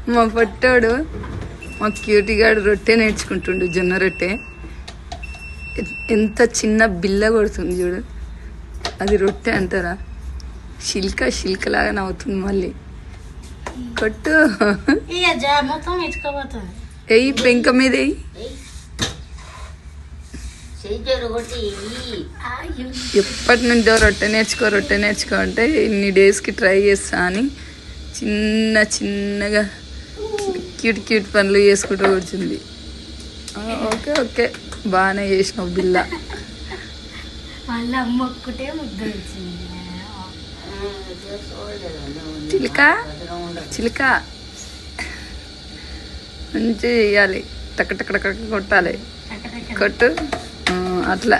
మా పొట్టాడు మా క్యూటీగాడు రొట్టె నేర్చుకుంటుండు, జొన్న రొట్టె. ఎంత చిన్న బిల్ల కొడుతుంది చూడు, అది రొట్టె అంటారా? శిల్కలాగా నవ్వుతుంది. మళ్ళీ కొట్టు, ఎయ్యి పెంక మీద ఎయ్యి. ఎప్పటి నుంచో రొట్టె నేర్చుకో అంటే ఇన్ని డేస్కి ట్రై చేస్తా అని చిన్నగా క్యూట్ పనులు చేసుకుంటూ కూర్చుంది. ఓకే బాగానే చేసినావు బిల్ల. చిలుక మంచిగా చెయ్యాలి, టక్క కొట్టాలి. కొట్టు అట్లా.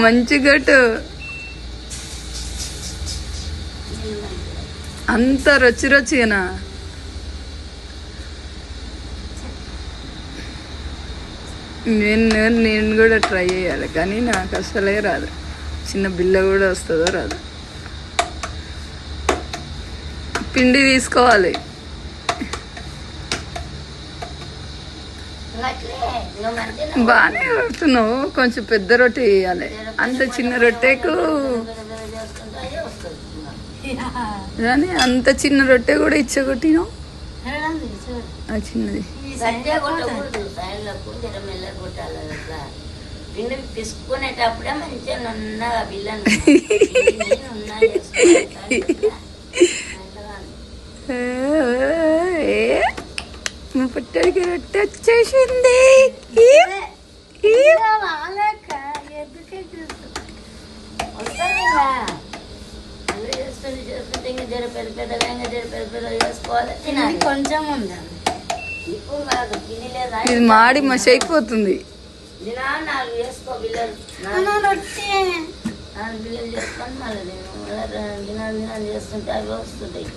మంచి కొట్టు. అంత రొచ్చిగానా? నేను కూడా ట్రై చేయాలి, కానీ నాకు అసలే రాదు. చిన్న బిల్ల కూడా వస్తుందో రాదు. పిండి తీసుకోవాలి. బాగానే కొడుతున్నావు. కొంచెం పెద్ద రొట్టె వేయాలి, అంత చిన్న రొట్టెకు. కానీ అంత చిన్న రొట్టె కూడా ఇచ్చగొట్టినావు. చిన్నది పిసుకునేటప్పుడే మంచిగా నున్నగా బిల్లను పుట్టడికి రొట్టె వచ్చేసింది. చేస్తుంటే ఇంకా జర పెద్దగా ఇంకా జర పెద్ద చేసుకోవాలి. కొంచెం ఉందా ఇప్పుడు కాదు, తినలేదా? ఇది మాడి మసైపోతుంది. దినా 4 చేసుకో బిల్లలు, 4 బిల్లలు చేసుకొని మళ్ళీ దినాలు చేస్తుంటే అవి వస్తుంటాయి.